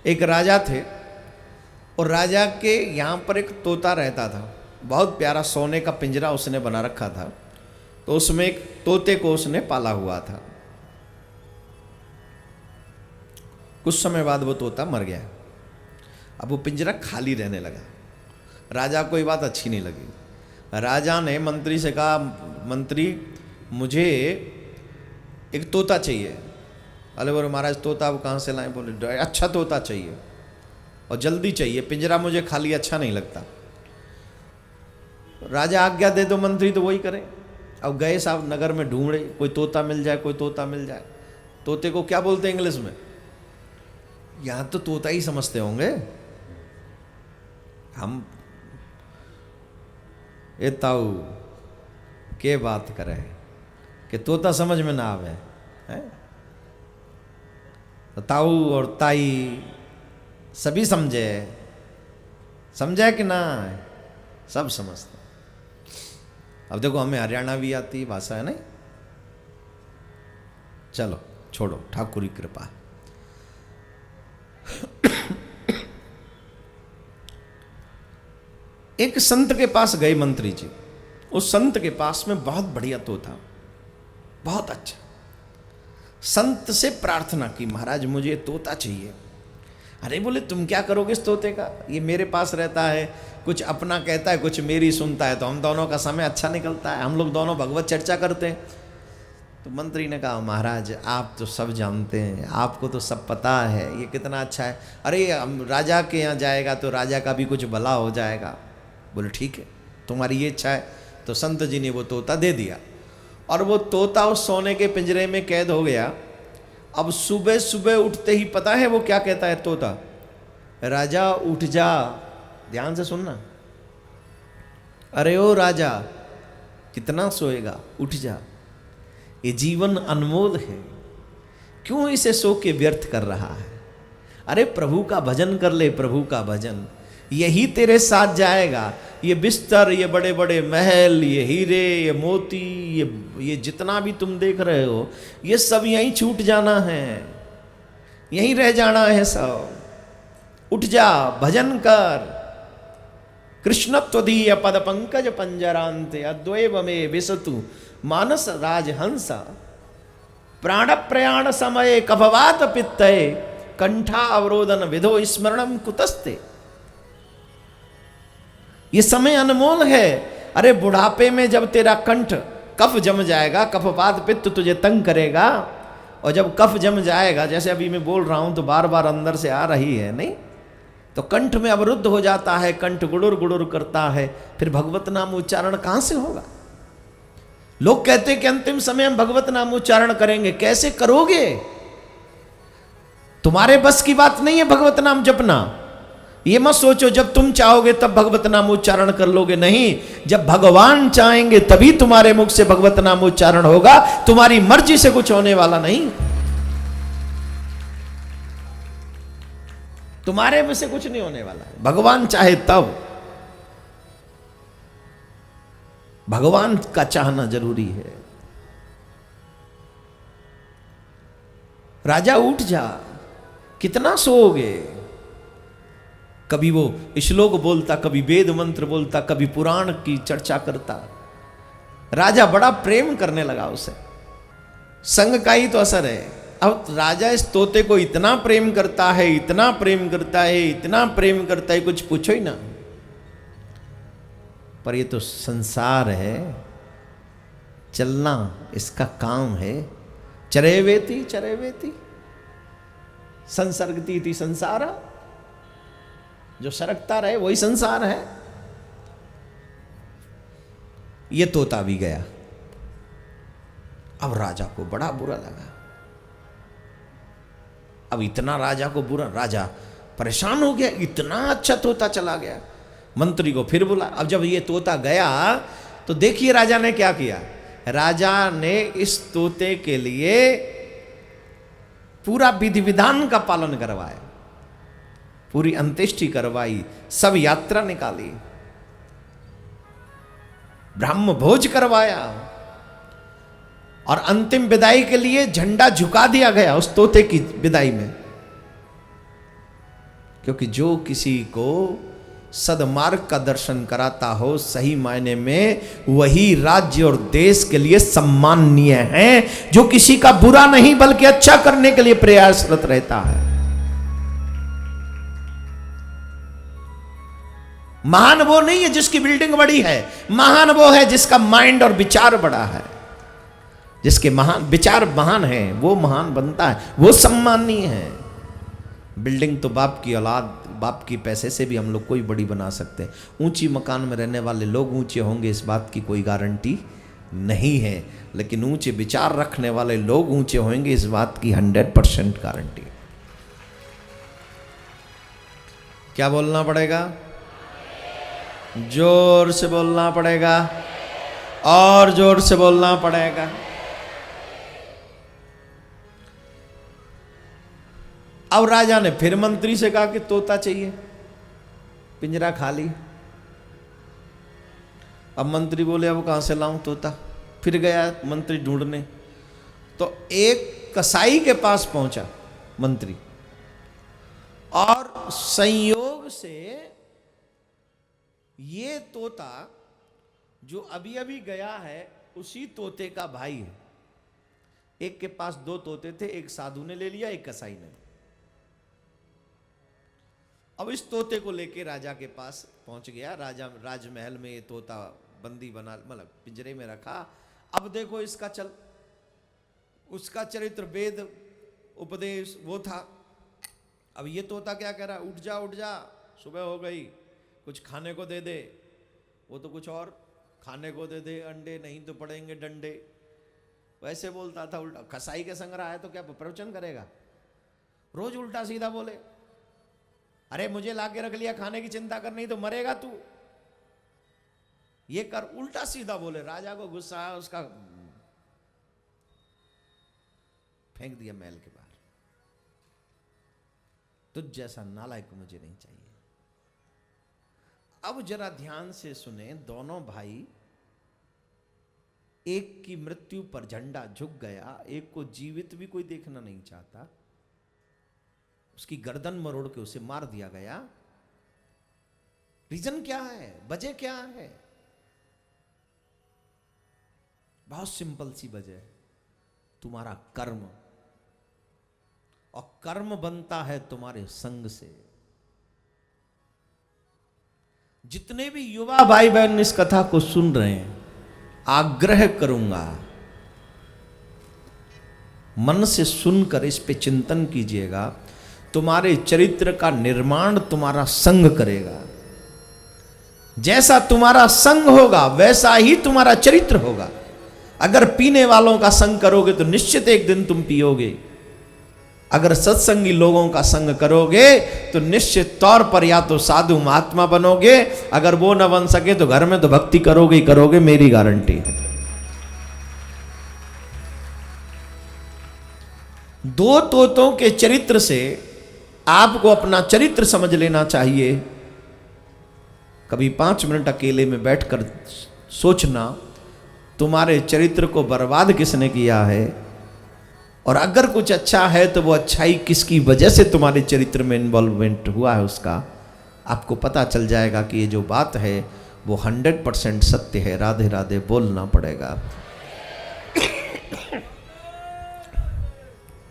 एक राजा थे और राजा के यहाँ पर एक तोता रहता था, बहुत प्यारा सोने का पिंजरा उसने बना रखा था। तो उसमें एक तोते को उसने पाला हुआ था। कुछ समय बाद वो तोता मर गया। अब वो पिंजरा खाली रहने लगा। राजा को ये बात अच्छी नहीं लगी। राजा ने मंत्री से कहा, मंत्री मुझे एक तोता चाहिए। अरे बोले महाराज तोता आप कहाँ से लाए? बोले अच्छा तोता चाहिए और जल्दी चाहिए, पिंजरा मुझे खाली अच्छा नहीं लगता। राजा आज्ञा दे दो, मंत्री तो वही करे। अब गए साहब नगर में ढूंढे, कोई तोता मिल जाए, कोई तोता मिल जाए। तोते को क्या बोलते हैं इंग्लिश में? यहां तो तोता ही समझते होंगे हम। ए ताऊ के बात करे कि तोता समझ में ना आवे है? तो ताऊ और ताई सभी समझे, समझे कि ना? सब समझते। अब देखो हमें हरियाणा भी आती भाषा है नहीं। चलो छोड़ो, ठाकुर की कृपा। एक संत के पास गए मंत्री जी। उस संत के पास में बहुत बढ़िया तोता, बहुत अच्छा। संत से प्रार्थना की, महाराज मुझे तोता चाहिए। अरे बोले तुम क्या करोगे इस तोते का? ये मेरे पास रहता है, कुछ अपना कहता है, कुछ मेरी सुनता है, तो हम दोनों का समय अच्छा निकलता है, हम लोग दोनों भगवत चर्चा करते हैं। तो मंत्री ने कहा, महाराज आप तो सब जानते हैं, आपको तो सब पता है ये कितना अच्छा है। अरे हम राजा के यहाँ जाएगा तो राजा का भी कुछ भला हो जाएगा। बोले ठीक है, तुम्हारी ये इच्छा है। तो संत जी ने वो तोता दे दिया और वो तोता उस सोने के पिंजरे में कैद हो गया। अब सुबह सुबह उठते ही पता है वो क्या कहता है तोता? राजा उठ जा। ध्यान से सुनना। अरे ओ राजा कितना सोएगा, उठ जा, ये जीवन अनमोल है, क्यों इसे सो के व्यर्थ कर रहा है? अरे प्रभु का भजन कर ले, प्रभु का भजन, यही तेरे साथ जाएगा। ये बिस्तर, ये बड़े बड़े महल, ये हीरे, ये मोती, ये जितना भी तुम देख रहे हो, ये सब यहीं छूट जाना है, यहीं रह जाना है सब। उठ जा, भजन कर। कृष्णत्वदीय पद पंकज पंजरांते अद्वैव में विसतु मानस राजहंस प्राण प्रयाण समय कभवात पित्तये कंठा अवरोधन विधो स्मरणम कुतस्ते। ये समय अनमोल है। अरे बुढ़ापे में जब तेरा कंठ कफ जम जाएगा, कफवात पित्त तुझे तंग करेगा, और जब कफ जम जाएगा, जैसे अभी मैं बोल रहा हूं तो बार बार अंदर से आ रही है नहीं, तो कंठ में अवरुद्ध हो जाता है, कंठ गुड़ुर गुड़ुर करता है, फिर भगवत नाम उच्चारण कहां से होगा? लोग कहते हैं कि अंतिम समय हम भगवत नाम उच्चारण करेंगे। कैसे करोगे? तुम्हारे बस की बात नहीं है भगवत नाम जपना। ये मत सोचो जब तुम चाहोगे तब भगवत नाम उच्चारण कर लोगे। नहीं, जब भगवान चाहेंगे तभी तुम्हारे मुख से भगवत नाम उच्चारण होगा। तुम्हारी मर्जी से कुछ होने वाला नहीं, तुम्हारे में से कुछ नहीं होने वाला है। भगवान चाहे तब, भगवान का चाहना जरूरी है। राजा उठ जा, कितना सोओगे? कभी वो श्लोक बोलता, कभी वेद मंत्र बोलता, कभी पुराण की चर्चा करता। राजा बड़ा प्रेम करने लगा उसे। संग का ही तो असर है। अब राजा इस तोते को इतना प्रेम करता है, इतना प्रेम करता है, इतना प्रेम करता है, कुछ पूछो ही ना। पर ये तो संसार है, चलना इसका काम है। चरेवेति चरेवेति संसर्गती थी संसार, जो सरकता रहे वही संसार है। ये तोता भी गया। अब राजा को बड़ा बुरा लगा। अब इतना राजा को बुरा, राजा परेशान हो गया, इतना अच्छा तोता चला गया। मंत्री को फिर बुला। अब जब ये तोता गया तो देखिए राजा ने क्या किया। राजा ने इस तोते के लिए पूरा विधि विधान का पालन करवाया, पूरी अंत्येष्टि करवाई, सब यात्रा निकाली, ब्राह्म भोज करवाया और अंतिम विदाई के लिए झंडा झुका दिया गया उस तोते की विदाई में। क्योंकि जो किसी को सदमार्ग का दर्शन कराता हो, सही मायने में वही राज्य और देश के लिए सम्माननीय है, जो किसी का बुरा नहीं बल्कि अच्छा करने के लिए प्रयासरत रहता है। महान वो नहीं है जिसकी बिल्डिंग बड़ी है, महान वो है जिसका माइंड और विचार बड़ा है। जिसके महान विचार महान है वो महान बनता है, वो सम्माननीय है। बिल्डिंग तो बाप की औलाद, बाप की पैसे से भी हम लोग कोई बड़ी बना सकते हैं। ऊंची मकान में रहने वाले लोग ऊंचे होंगे इस बात की कोई गारंटी नहीं है, लेकिन ऊंचे विचार रखने वाले लोग ऊंचे होंगे इस बात की 100% गारंटी। क्या बोलना पड़ेगा? जोर से बोलना पड़ेगा, और जोर से बोलना पड़ेगा। अब राजा ने फिर मंत्री से कहा कि तोता चाहिए, पिंजरा खाली। अब मंत्री बोले अब कहां से लाऊं तोता? फिर गया मंत्री ढूंढने, तो एक कसाई के पास पहुंचा मंत्री, और संयोग से ये तोता जो अभी अभी गया है उसी तोते का भाई है। एक के पास दो तोते थे, एक साधु ने ले लिया, एक कसाई ने। अब इस तोते को लेके राजा के पास पहुंच गया। राजा राजमहल में ये तोता बंदी बना, मतलब पिंजरे में रखा। अब देखो इसका उसका चरित्र, वेद उपदेश वो था। अब ये तोता क्या कह रहा? उठ जा उठ जा, सुबह हो गई, कुछ खाने को दे दे। वो तो कुछ और, खाने को दे दे अंडे, नहीं तो पड़ेंगे डंडे। वैसे बोलता था उल्टा। कसाई के संग रहा है तो क्या प्रवचन करेगा? रोज उल्टा सीधा बोले। अरे मुझे लाके रख लिया, खाने की चिंता कर, नहीं तो मरेगा तू, ये कर। उल्टा सीधा बोले। राजा को गुस्सा आया, उसका फेंक दिया महल के बाहर। तुझ जैसा नालायक मुझे नहीं चाहिए। अब जरा ध्यान से सुने, दोनों भाई, एक की मृत्यु पर झंडा झुक गया, एक को जीवित भी कोई देखना नहीं चाहता। उसकी गर्दन मरोड़ के उसे मार दिया गया। रीजन क्या है? वजह क्या है? बहुत सिंपल सी वजह है, तुम्हारा कर्म। और कर्म बनता है तुम्हारे संग से। जितने भी युवा भाई बहन इस कथा को सुन रहे हैं, आग्रह करूंगा मन से सुनकर इस पे चिंतन कीजिएगा। तुम्हारे चरित्र का निर्माण तुम्हारा संग करेगा। जैसा तुम्हारा संग होगा वैसा ही तुम्हारा चरित्र होगा। अगर पीने वालों का संग करोगे तो निश्चित एक दिन तुम पियोगे। अगर सत्संगी लोगों का संग करोगे तो निश्चित तौर पर या तो साधु महात्मा बनोगे, अगर वो न बन सके तो घर में तो भक्ति करोगे ही करोगे, मेरी गारंटी है। दो तोतों के चरित्र से आपको अपना चरित्र समझ लेना चाहिए। कभी 5 मिनट अकेले में बैठकर सोचना, तुम्हारे चरित्र को बर्बाद किसने किया है, और अगर कुछ अच्छा है तो वो अच्छाई किसकी वजह से तुम्हारे चरित्र में इन्वॉल्वमेंट हुआ है, उसका आपको पता चल जाएगा कि ये जो बात है वो 100% सत्य है। राधे राधे बोलना पड़ेगा।